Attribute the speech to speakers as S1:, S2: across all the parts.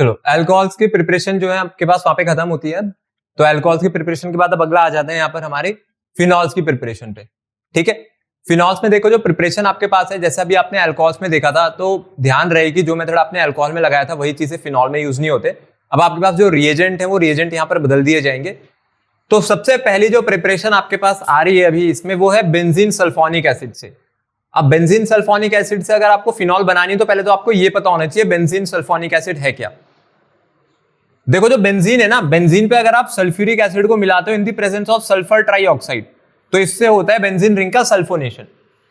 S1: चलो अल्कोहल्स की प्रिपरेशन जो है आपके पास वहां पे खत्म होती है। तो अल्कोहल्स की प्रिपरेशन के बाद अब अगला आ जाते हैं यहाँ पर हमारे फिनॉल्स की प्रिपरेशन पे। ठीक है, फिनॉल्स में देखो जो प्रिपरेशन आपके पास है, जैसा भी आपने अल्कोहल्स में देखा था, तो ध्यान रहे कि जो मेथड आपने अल्कोहल में लगाया था वही चीजें फिनॉल में यूज नहीं होते। अब आपके पास जो रिएजेंट है वो रिएजेंट यहाँ पर बदल दिए जाएंगे। तो सबसे पहली जो प्रिपरेशन आपके पास आ रही है अभी इसमें वो है बेंजीन सल्फोनिक एसिड से। अब बेंजीन सल्फोनिक एसिड से अगर आपको फिनॉल बनानी है तो पहले तो आपको ये पता होना चाहिए बेंजीन सल्फोनिक एसिड है क्या। देखो जो बेंजीन है ना, बेंजीन पे अगर आप सल्फ्यूरिक एसिड को मिलाते हो in the presence of sulphur trioxide तो इससे होता है बेंजीन रिंग का सल्फोनेशन।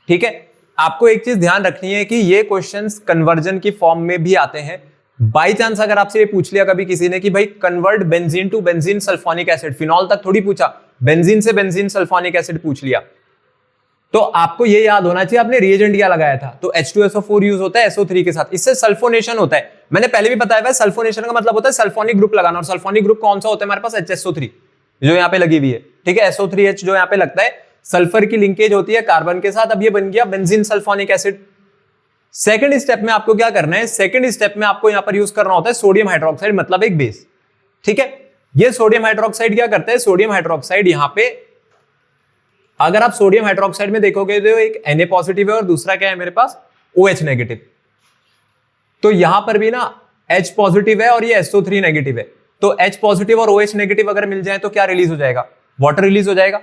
S1: ठीक है, आपको एक चीज ध्यान रखनी है कि ये क्वेश्चंस कन्वर्जन की फॉर्म में भी आते हैं। बाई चांस अगर आपसे ये पूछ लिया कभी किसी ने कि भाई convert benzene to benzene sulphonic acid, phenol तक थोड़ी पूछा, बेंजीन से बेंजीन सल्फोनिक एसिड पूछ लिया, तो आपको ये याद होना चाहिए आपने रिएजेंट क्या लगाया था। तो H2SO4 यूज होता है SO3 के साथ, इससे सल्फोनेशन होता है। मैंने पहले भी बताया है सल्फोनेशन का मतलब होता है सल्फोनिक ग्रुप लगाना, और सल्फोनिक ग्रुप कौन सा होता है हमारे पास HSO3 जो यहाँ पे लगी हुई है। ठीक है, SO3H जो यहाँ पे लगता है, सल्फर की लिंकेज होती है कार्बन के साथ। अब ये बन गया benzene sulphonic acid. Second step में आपको क्या करना है, सेकंड स्टेप में आपको यहाँ पर यूज करना होता है सोडियम हाइड्रोक्साइड, मतलब एक बेस। ठीक है, ये सोडियम हाइड्रोक्साइड क्या करता है, सोडियम हाइड्रोक्साइड यहाँ पे अगर आप सोडियम हाइड्रोक्साइड में देखोगे तो एक Na पॉजिटिव है और दूसरा क्या है मेरे पास OH नेगेटिव। तो यहां पर भी ना H पॉजिटिव है और ये SO3 नेगेटिव है। तो H पॉजिटिव और OH नेगेटिव अगर मिल जाए तो क्या रिलीज हो जाएगा, वाटर रिलीज हो जाएगा।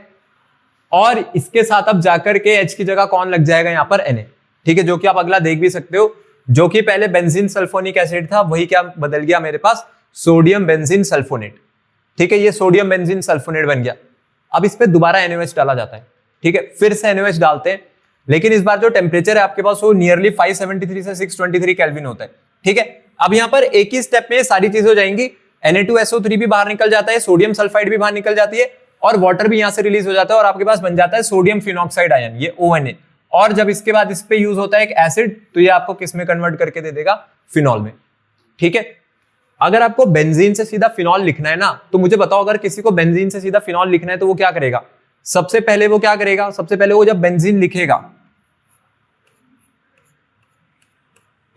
S1: और इसके साथ अब जाकर के H की जगह कौन लग जाएगा यहाँ पर Na। ठीक है, जो कि आप अगला देख भी सकते हो, जो कि पहले बेंजीन सल्फोनिक एसिड था वही क्या बदल गया मेरे पास सोडियम बेंजीन सल्फोनेट। ठीक है, ये सोडियम बेंजीन सल्फोनेट बन गया। अब इस पे दोबारा NaOH डाला जाता है। ठीक है, फिर से NaOH डालते हैं, लेकिन इस बार जो टेम्परेचर है आपके पास वो नियरली 573 से 623 केल्विन होता है। ठीक है, अब यहाँ पर एक ही स्टेप में सारी चीजें हो जाएंगी। Na2SO3 भी बाहर निकल जाता है, सोडियम सल्फाइड भी बाहर निकल जाती है और वाटर भी यहाँ से रिलीज हो जाता है और आपके पास बन जाता है सोडियम फिनॉक्साइड आयन, ये ONA। और जब इसके बाद इस पे यूज होता है एक एसिड, तो ये आपको किस में कन्वर्ट करके दे देगा, फिनॉल में। ठीक है, अगर आपको बेंजीन से सीधा फिनॉल लिखना है ना, तो मुझे बताओ अगर किसी को बेंजीन से सीधा फिनॉल लिखना है तो वो क्या करेगा। सबसे पहले वो क्या करेगा, सबसे पहले वो जब बेंजीन लिखेगा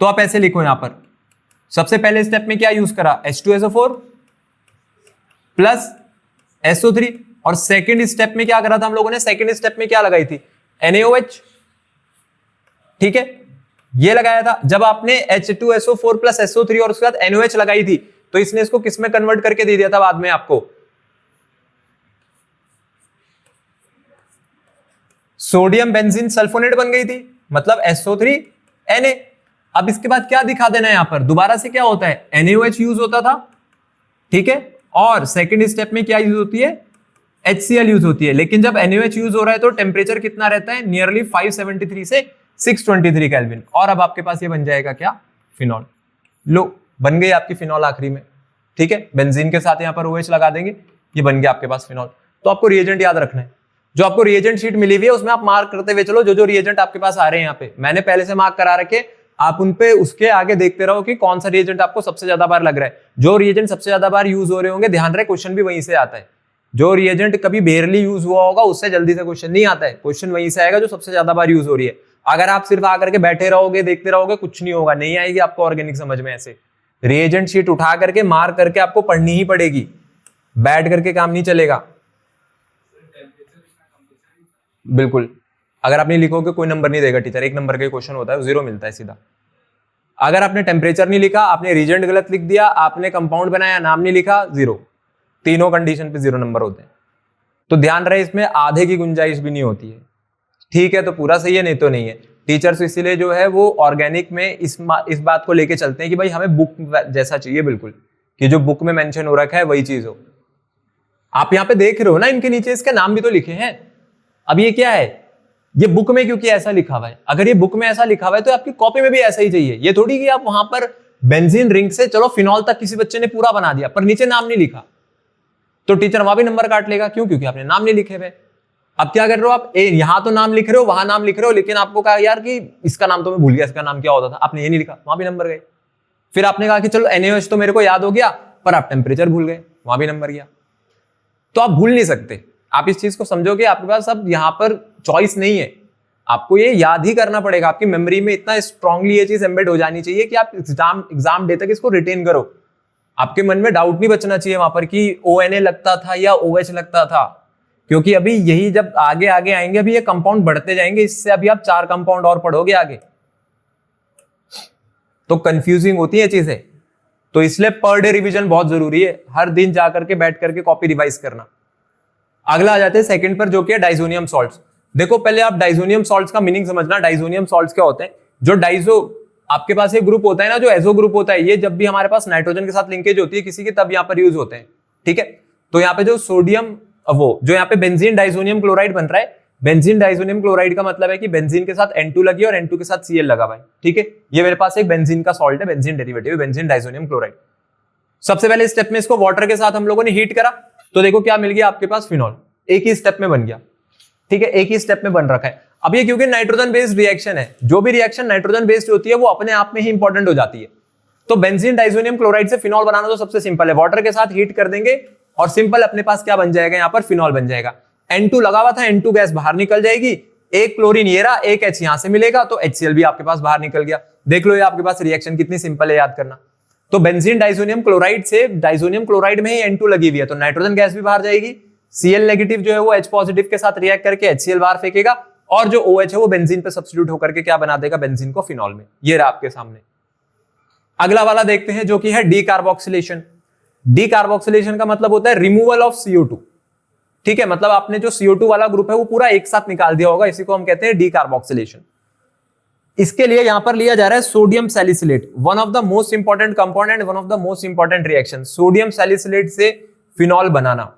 S1: तो आप ऐसे लिखो यहां पर, सबसे पहले स्टेप में क्या यूज करा, H2SO4 प्लस SO3, और सेकंड स्टेप में क्या करा था हम लोगों ने, सेकंड स्टेप में क्या लगाई थी, NaOH। ठीक है, ये लगाया था। जब आपने H2SO4 प्लस SO3 और उसके बाद NaOH लगाई थी तो इसने इसको किस में कन्वर्ट करके दे दिया था बाद में आपको, सोडियम बेंजीन सल्फोनेट बन गई थी, मतलब SO3 Na। अब इसके बाद क्या दिखा देना है यहां पर, दोबारा से क्या होता है, NaOH यूज होता था। ठीक है, और सेकंड स्टेप में क्या यूज होती है, HCl यूज होती है। लेकिन जब NaOH यूज हो रहा है तो टेम्परेचर कितना रहता है, नियरली 573 से 623 केल्विन। और अब आपके पास ये बन जाएगा क्या, फिनॉल। लो, बन गई आपकी फिनॉल आखिरी में। ठीक है, बेंजीन के साथ यहाँ पर OH लगा देंगे, ये बन गया आपके पास फिनॉल। तो आपको रिएजेंट याद रखना है, जो आपको रिएजेंट शीट मिली हुई है उसमें आप मार्क करते हुए चलो, जो जो रिएजेंट आपके पास आ रहे हैं यहाँ पे मैंने पहले से मार्क करा रखे, आप उन पे उसके आगे देखते रहो कि कौन सा रिएजेंट आपको सबसे ज्यादा बार लग रहा है। जो रिएजेंट सबसे ज्यादा बार यूज हो रहे होंगे, ध्यान रहे क्वेश्चन भी वहीं से आता है। जो रिएजेंट कभी बेयरली यूज हुआ होगा उससे जल्दी से क्वेश्चन नहीं आता है, क्वेश्चन वहीं से आएगा जो सबसे ज्यादा बार यूज हो रही है। अगर आप सिर्फ आकर के बैठे रहोगे देखते रहोगे कुछ नहीं होगा, नहीं आएगी आपको ऑर्गेनिक समझ में। ऐसे रिएजेंट शीट उठा करके मार्क करके आपको पढ़नी ही पड़ेगी, बैठ करके काम नहीं चलेगा। बिल्कुल, अगर आप नहीं लिखोगे कोई नंबर नहीं देगा टीचर, एक नंबर का क्वेश्चन होता है, 0 मिलता है सीधा। अगर आपने टेम्परेचर नहीं लिखा, आपने रिएजेंट गलत लिख दिया, आपने कंपाउंड बनाया नाम नहीं लिखा, 0। तीनों कंडीशन पे 0 नंबर होते हैं। तो ध्यान रहे इसमें आधे की गुंजाइश भी नहीं होती है। ठीक है, तो पूरा सही है नहीं तो नहीं है। टीचर्स इसीलिए जो है वो ऑर्गेनिक में इस बात को लेके चलते हैं कि भाई हमें बुक जैसा चाहिए, बिल्कुल कि जो बुक में मेंशन हो रखा है वही चीज हो। आप यहाँ पे देख रहे हो ना, इनके नीचे इसके नाम भी तो लिखे हैं। अब ये क्या है, ये बुक में क्योंकि ऐसा लिखा हुआ है, अगर ये बुक में ऐसा लिखा हुआ है तो आपकी कॉपी में भी ऐसा ही चाहिए। ये थोड़ी कि आप वहां पर बेंजीन रिंग से चलो फिनॉल तक किसी बच्चे ने पूरा बना दिया पर नीचे नाम नहीं लिखा, तो टीचर वहां भी नंबर काट लेगा। क्यों, क्योंकि आपने नाम नहीं लिखे हुए। अब क्या कर रहे हो आप, यहां तो नाम लिख रहे हो, वहां नाम लिख रहे हो, लेकिन आपको कहा यार कि इसका नाम तो मैं भूल गया, इसका नाम क्या होता था, आपने ये नहीं लिखा, वहां भी नंबर गए। फिर आपने कहा कि चलो NaOH तो मेरे को याद हो गया, पर आप टेम्परेचर भूल गए, वहां भी नंबर गया। तो आप भूल नहीं सकते, आप इस चीज को समझोगे। आपके पास अब यहां पर चॉइस नहीं है, आपको ये याद ही करना पड़ेगा। आपकी मेमोरी में इतना स्ट्रांगली ये चीज एम्बेड हो जानी चाहिए कि आप एग्जाम डे तक इसको रिटेन करो। आपके मन में डाउट नहीं बचना चाहिए वहां पर कि ONA लगता था या OH लगता था, क्योंकि अभी यही जब आगे आगे आएंगे, अभी ये कंपाउंड बढ़ते जाएंगे, इससे अभी आप 4 कंपाउंड और पढ़ोगे आगे, तो कंफ्यूजिंग होती है चीजें। तो इसलिए पर डे रिवीजन बहुत जरूरी है, हर दिन जाकर के बैठ करके कॉपी रिवाइज करना। अगला आ जाते हैं सेकंड पर, जो कि है डाइजोनियम सॉल्ट्स। देखो पहले आप डाइजोनियम सॉल्ट्स का मीनिंग समझना। डाइजोनियम सॉल्ट्स क्या होते हैं? जो डाइजो, आपके पास एक ग्रुप होता है ना जो एजो ग्रुप होता है, ये जब भी हमारे पास नाइट्रोजन के साथ लिंकेज होती है किसी की, तब यहाँ पर यूज होते हैं, ठीक है। तो यहाँ पे जो सोडियम, वो जो यहाँ पे बेंजीन डाइजोनियम क्लोराइड बन रहा है, बेंजीन डाइजोनियम क्लोराइड का मतलब है कि बेंजीन के साथ N2 लगी और N2 के साथ Cl लगा हुआ है, ठीक है। ये मेरे पास एक बेंजीन का सॉल्ट है, benzene derivative, benzene diazonium chloride. सबसे पहले स्टेप में इसको वाटर के साथ हम लोगों ने हीट करा, तो देखो क्या मिल गया आपके पास, फिनॉल। एक ही स्टेप में बन गया, ठीक है, एक ही स्टेप में बन रखा है। अब ये क्योंकि नाइट्रोजन बेस्ड रिएक्शन है, जो भी रिएक्शन नाइट्रोजन बेस्ड होती है वो अपने आप में ही इंपॉर्टेंट हो जाती है। तो बेंजीन डाइजोनियम क्लोराइड से फिनॉल बनाना तो सबसे सिंपल है, वाटर के साथ हीट कर देंगे और सिंपल अपने पास क्या बन जाएगा, यहाँ पर फिनॉल बन जाएगा। N2 लगा हुआ था, N2 गैस बाहर निकल जाएगी, एक क्लोरीन ये रहा, एक H यहां से मिलेगा, तो HCl भी आपके पास बाहर निकल गया। देख लो ये आपके पास रिएक्शन कितनी सिंपल है याद करना। तो बेंजीन डाइजोनियम क्लोराइड से डाइजोनियम क्लोराइड में ही N2 लगी हुई है, तो नाइट्रोजन गैस भी बाहर जाएगी, Cl नेगेटिव जो है वो H पॉजिटिव के साथ रिएक्ट करके HCl बाहर फेंकेगा, और जो OH है वो बेंजीन पे सब्स्टिट्यूट होकर के क्या बना देगा, बेंजीन को फिनॉल में। ये रहा आपके सामने। अगला वाला देखते हैं जो कि है डीकार्बोक्सिलेशन। डीकार्बोक्सिलेशन का मतलब होता है रिमूवल ऑफ CO2, ठीक है। मतलब आपने जो CO2 वाला ग्रुप है वो पूरा एक साथ निकाल दिया होगा, इसी को हम कहते हैं डीकार्बोक्सिलेशन। इसके लिए यहां पर लिया जा रहा है sodium salicylate, one of the most important component, one of the most important reaction, sodium salicylate से फिनॉल बनाना।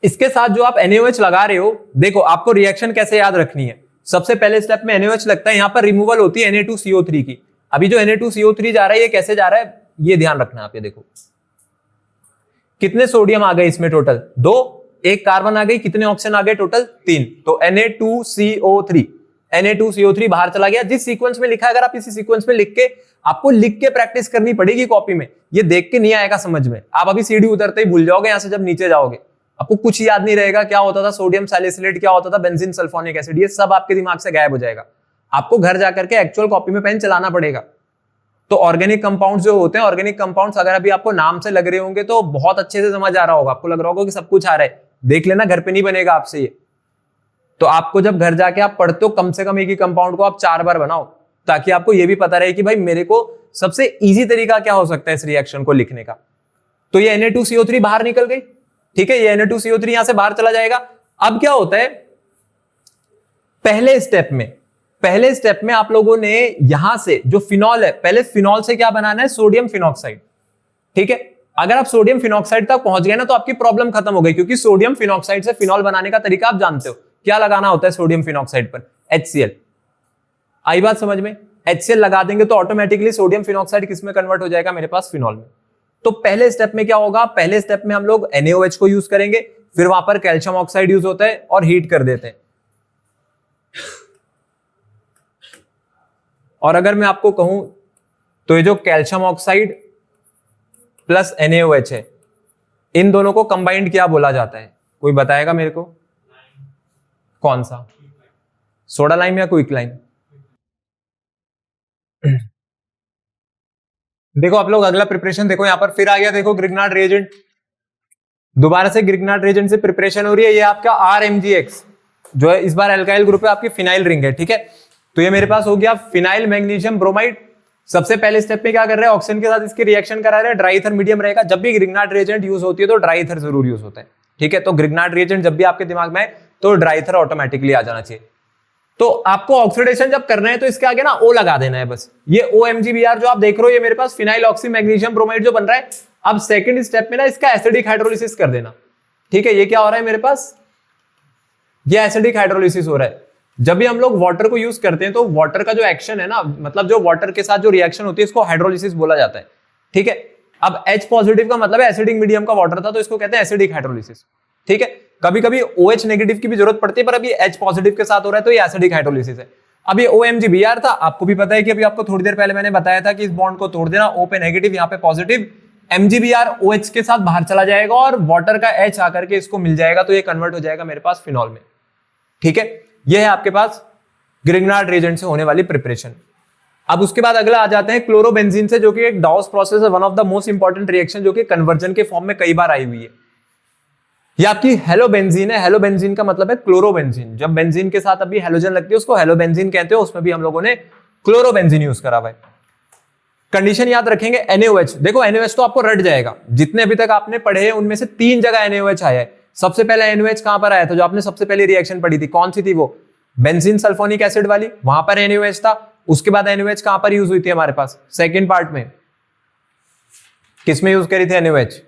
S1: इसके साथ जो आप NaOH लगा रहे हो, देखो आपको रिएक्शन कैसे याद रखनी है। सबसे पहले स्टेप में NaOH लगता है, यहां पर रिमूवल होती है Na2CO3 की। अभी जो Na2CO3 जा रहा है ये कैसे जा रहा है, ये ध्यान रखना है आप। ये देखो कितने सोडियम आ गए इसमें, टोटल 2, एक कार्बन आ गई, कितने ऑक्सीजन आ गए टोटल 3, तो Na2CO3, Na2CO3 बाहर चला गया। जिस सीक्वेंस में लिखा है, अगर आप इसी सीक्वेंस में लिख के, आपको लिख के प्रैक्टिस करनी पड़ेगी कॉपी में, ये देख के नहीं आएगा समझ में। आप अभी सीढ़ी उतरते ही भूल जाओगे, यहां से जब नीचे जाओगे आपको कुछ याद नहीं रहेगा, क्या होता था सोडियम सैलिसिलेट, क्या होता था बेंजीन सल्फोनिक एसिड, ये सब आपके दिमाग से गायब हो जाएगा। आपको घर जाकर के एक्चुअल कॉपी में पेन चलाना पड़ेगा। तो ऑर्गेनिक कंपाउंड्स जो होते हैं, ऑर्गेनिक कंपाउंड्स अगर अभी आपको नाम से लग रहे होंगे तो बहुत अच्छे से समझ आ रहा होगा, आपको लग रहा होगा कि सब कुछ आ रहा है, देख लेना घर पे नहीं बनेगा आपसे ये। तो आपको जब घर जाके आप पढ़ते हो, कम से कम एक ही कंपाउंड को आप 4 बार बनाओ, ताकि आपको ये भी पता रहे कि भाई मेरे को सबसे इजी तरीका क्या हो सकता है इस रिएक्शन को लिखने का। तो ये Na2CO3 बाहर निकल गई, ठीक है, ये Na2CO3 यहां से बाहर चला जाएगा। अब क्या होता है, पहले स्टेप में आप लोगों ने यहां से जो फिनॉल है, पहले फिनॉल से क्या बनाना है, सोडियम फिनॉक्साइड, ठीक है। अगर आप सोडियम फिनॉक्साइड तक पहुंच गए ना तो आपकी प्रॉब्लम खत्म हो गई, क्योंकि सोडियम फिनॉक्साइड से फिनॉल बनाने का तरीका आप जानते हो, क्या लगाना होता है सोडियम फिनॉक्साइड पर, HCl। आई बात समझ में, HCl लगा देंगे तो ऑटोमेटिकली सोडियम फिनॉक्साइड किस में कन्वर्ट हो जाएगा, मेरे पास फिनॉल में। तो पहले स्टेप में क्या होगा, पहले स्टेप में हम लोग NaOH को यूज करेंगे, फिर वहां पर कैल्शियम ऑक्साइड यूज होता है और हीट कर देते हैं। और अगर मैं आपको कहूं तो ये जो कैल्शियम ऑक्साइड प्लस NaOH है, इन दोनों को कंबाइंड क्या बोला जाता है, कोई बताएगा मेरे को, कौन सा, सोडा लाइम या क्विक लाइम? देखो आप लोग अगला प्रिपरेशन देखो, यहां पर फिर आ गया, देखो ग्रिग्नार्ड रिएजेंट, दोबारा से ग्रिग्नार्ड रिएजेंट से प्रिपरेशन हो रही है। ये आपका RMgX जो है, इस बार एल्काइल ग्रुप है, आपकी फिनाइल रिंग है, ठीक है। तो ये मेरे पास हो गया फिनाइल मैग्नीशियम ब्रोमाइड। सबसे पहले स्टेप में क्या कर रहे हैं, ऑक्सीजन के साथ इसकी रिएक्शन करा रहे हैं, ड्राई ईथर मीडियम रहेगा। जब भी ग्रिग्नार्ड रिएजेंट यूज होती है तो ड्राई ईथर जरूर यूज होता है, ठीक है। तो ग्रिग्नार्ड रिएजेंट जब भी आपके दिमाग में आए तो ड्राई ईथर ऑटोमेटिकली आ जाना चाहिए। तो आपको ऑक्सीडेशन जब करना है तो इसके आगे ना O लगा देना है बस। ये OMGBr जो आप देख रहे हो, ये मेरे पास फिनाइल ऑक्सी मैग्नीशियम ब्रोमाइड जो बन रहा है। अब सेकंड स्टेप में ना इसका एसिडिक हाइड्रोलिसिस कर देना, ठीक है। ये क्या हो रहा है मेरे पास, ये एसिडिक हाइड्रोलिसिस हो रहा है। जब भी हम लोग वाटर को यूज करते हैं तो वाटर का जो एक्शन है ना, मतलब जो वाटर के साथ जो रिएक्शन होती है, इसको हाइड्रोलिसिस बोला जाता है, ठीक है। अब H पॉजिटिव का मतलब है एसिडिक मीडियम का वाटर था, तो इसको कहते हैं एसिडिक हाइड्रोलिसिस, ठीक है। कभी कभी OH नेगेटिव की भी जरूरत पड़ती है, पर अभी H पॉजिटिव के साथ हो रहा है तो ये एसिडिक हाइड्रोलिसिस है। अब ये OMGBr था, आपको भी पता है कि अभी आपको थोड़ी देर पहले मैंने बताया था कि इस बॉन्ड को तोड़ देना, O पे नेगेटिव, यहाँ पे पॉजिटिव, MGBr OH के साथ बाहर चला जाएगा और वाटर का H आकर के इसको मिल जाएगा, तो ये कन्वर्ट हो जाएगा मेरे पास फिनॉल में, ठीक है। ये है आपके पास ग्रिग्नार्ड रिएजेंट से होने वाली प्रिपरेशन। अब उसके बाद अगला आ जाते हैं क्लोरोबेंजीन से, जो कि एक डाउस प्रोसेस है, one of the most important reaction, जो कि कन्वर्जन के फॉर्म में कई बार आई हुई है। ये आपकी हेलोबेंजीन है। हेलोबेंजीन का मतलब है क्लोरोबेंजीन। जब बेंजीन के साथ अभी हेलोजन लगती है उसको हेलोबेंजीन कहते हैं, उसमें भी हम लोगों ने क्लोरोबेंजीन यूज करा हुआ है। कंडीशन याद रखेंगे NaOH। देखो NaOH तो आपको रट जाएगा, जितने अभी तक आपने पढ़े हैं उनमें से 3 जगह NaOH आया है। सबसे पहले NaOH कहां पर आया था, जो आपने सबसे पहले रिएक्शन पढ़ी थी, कौन सी थी वो, बेंजीन सल्फोनिक एसिड वाली, वहां पर NaOH था। उसके बाद NaOH कहां पर यूज हुई थी हमारे पास, सेकेंड पार्ट में किसमें यूज करी थी NaOH,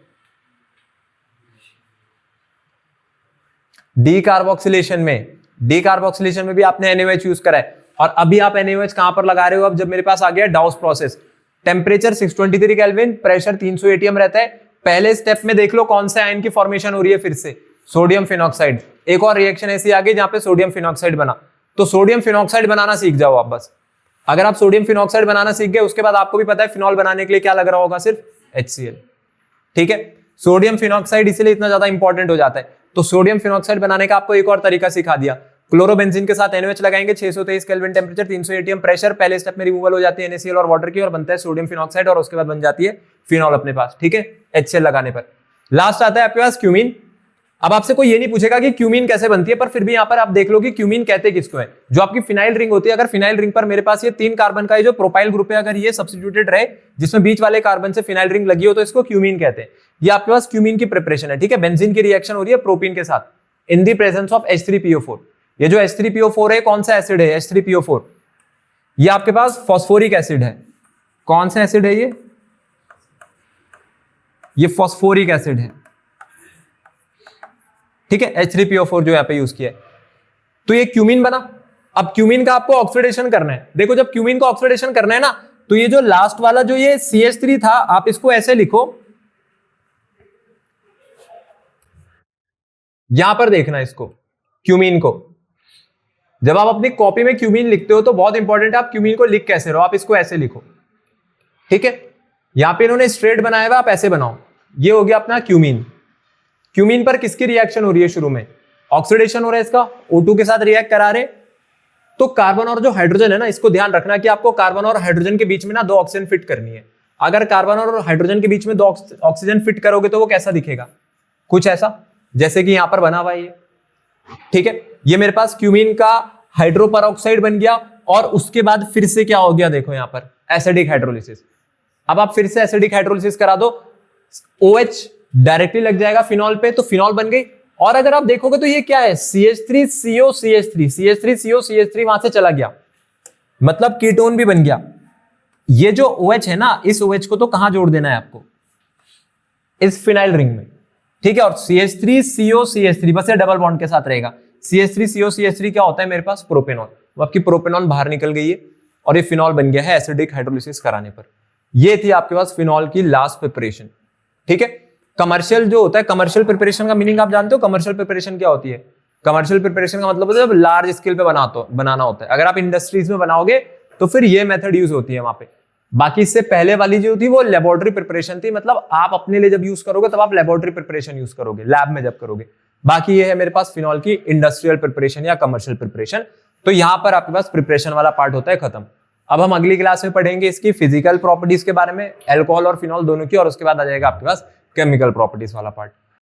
S1: डीकार्बोक्सिलेशन में। डीकार्बोक्सिलेशन में भी आपने NaOH यूज करा है। और अभी आप NaOH कहां पर लगा रहे हो, अब जब मेरे पास आ गया डाउस process, temperature 623 kelvin, pressure 300 atm रहता है। पहले स्टेप में देख लो कौन से आयन की फॉर्मेशन हो रही है, फिर से सोडियम फिनॉक्साइड। एक और रिएक्शन ऐसी आ गई जहां पे सोडियम फिनॉक्साइड बना, तो सोडियम फिनॉक्साइड बनाना सीख जाओ आप बस। अगर आप सोडियम फिनॉक्साइड बनाना सीख गए, उसके बाद आपको भी पता है फिनॉल बनाने के लिए क्या लग रहा होगा, सिर्फ HCl। ठीक है, सोडियम फिनॉक्साइड इसलिए इतना ज्यादा इंपॉर्टेंट हो जाता है। तो सोडियम फिनॉक्साइड बनाने का आपको एक और तरीका सिखा दिया। क्लोरोबेंजीन के साथ NaOH लगाएंगे, 623 केल्विन टेम्परेचर, 300 atm प्रेशर। पहले स्टेप में रिमूवल हो जाती है NaCl और वाटर की, और बनता है सोडियम फिनॉक्साइड, और उसके बाद बन जाती है फिनॉल अपने पास। ठीक है, HCl लगाने पर। लास्ट आता है आपके पास क्यूमीन। अब आपसे कोई ये नहीं पूछेगा कि क्यूमीन कैसे बनती है, पर फिर भी यहां पर आप देख लो कि क्यूमीन कहते किसको है। जो आपकी फिनाइल रिंग होती है, अगर फिनाइल रिंग पर मेरे पास ये 3 कार्बन का जो प्रोपाइल ग्रुप है, अगर ये सब्स्टिट्यूटेड रहे, जिसमें बीच वाले कार्बन से फिनाइल रिंग लगी हो, तो इसको क्यूमीन कहते हैं। ये आपके पास क्यूमीन की प्रिपरेशन है। ठीक है, बेंजीन की रिएक्शन हो रही है प्रोपीन के साथ इन दी प्रेजेंस ऑफ H3PO4। ये जो H3PO4 है, कौन सा एसिड है, H3PO4, ये आपके पास फॉस्फोरिक एसिड है। कौन सा एसिड है ये फॉस्फोरिक एसिड है। ठीक है, H3PO4 जो यहां पे यूज किया है, तो ये क्यूमीन बना। अब क्यूमीन का आपको ऑक्सीडेशन करना है। देखो, जब क्यूमीन को ऑक्सीडेशन करना है ना, तो ये जो लास्ट वाला जो ये CH3 था, आप इसको ऐसे लिखो, यहां पर देखना इसको, क्यूमीन को। जब आप अपनी कॉपी में क्यूमीन लिखते हो तो बहुत इंपॉर्टेंट है आप क्यूमीन को लिख कैसे रहो, आप इसको ऐसे लिखो। ठीक है, यहां पे इन्होंने स्ट्रेट बनाया हुआ, आप ऐसे बनाओ। ये हो गया अपना क्यूमीन। क्यूमीन पर किसकी रिएक्शन हो रही है, शुरू में ऑक्सीडेशन हो रहा है इसका, O2 के साथ रिएक्ट करा रहे। तो कार्बन और जो हाइड्रोजन है ना, इसको ध्यान रखना कि आपको कार्बन और हाइड्रोजन के बीच में ना 2 ऑक्सीजन फिट करनी है। अगर कार्बन और हाइड्रोजन के बीच में 2 ऑक्सीजन फिट करोगे तो वो कैसा दिखेगा, कुछ ऐसा जैसे कि यहां पर बना हुआ है। ठीक है, ये मेरे पास क्यूमीन का हाइड्रोपरऑक्साइड बन गया, और उसके बाद फिर से क्या हो गया, देखो यहां पर एसिडिक हाइड्रोलिसिस। अब आप फिर से एसिडिक हाइड्रोलिसिस करा दो, OH डायरेक्टली लग जाएगा फिनॉल पे, तो फिनॉल बन गई। और अगर आप देखोगे तो ये क्या है, CH3CO CH3, CH3CO CH3 वहां से चला गया, मतलब कीटोन भी बन गया। ये जो OH है ना, इस OH को तो कहां जोड़ देना है आपको, इस फिनाइल रिंग में। ठीक है, और CH3CO CH3 बस ये डबल बॉन्ड के साथ रहेगा। CH3CO CH3 क्या होता है मेरे पास, प्रोपेनॉल। वो आपकी प्रोपेनॉल बाहर निकल गई है और ये फिनॉल बन गया है एसिडिक हाइड्रोलिसिस कराने पर। ये थी आपके पास फिनॉल की लास्ट प्रिपरेशन। ठीक है, कमर्शियल जो होता है, कमर्शियल प्रिपरेशन का मीनिंग आप जानते हो, कमर्शियल प्रिपरेशन क्या होती है। कमर्शियल प्रिपरेशन का मतलब होता है लार्ज स्केल पे बनाना होता है। अगर आप इंडस्ट्रीज में बनाओगे तो फिर ये मेथड यूज होती है वहां पे। बाकी इससे पहले वाली जो थी वो लेबोरेटरी प्रिपरेशन थी, मतलब आप अपने लिए जब यूज करोगे तब आप लेबोरेटरी प्रिपरेशन यूज करोगे, लैब में जब करोगे। बाकी ये है मेरे पास फिनॉल की इंडस्ट्रियल प्रिपरेशन या कमर्शियल प्रिपरेशन। तो यहां पर आपके पास प्रिपरेशन वाला पार्ट होता है खत्म। अब हम अगली क्लास में पढ़ेंगे इसकी फिजिकल प्रॉपर्टीज के बारे में, अल्कोहल और फिनॉल दोनों की, और उसके बाद आ जाएगा आपके पास केमिकल प्रॉपर्टीज वाला पार्ट।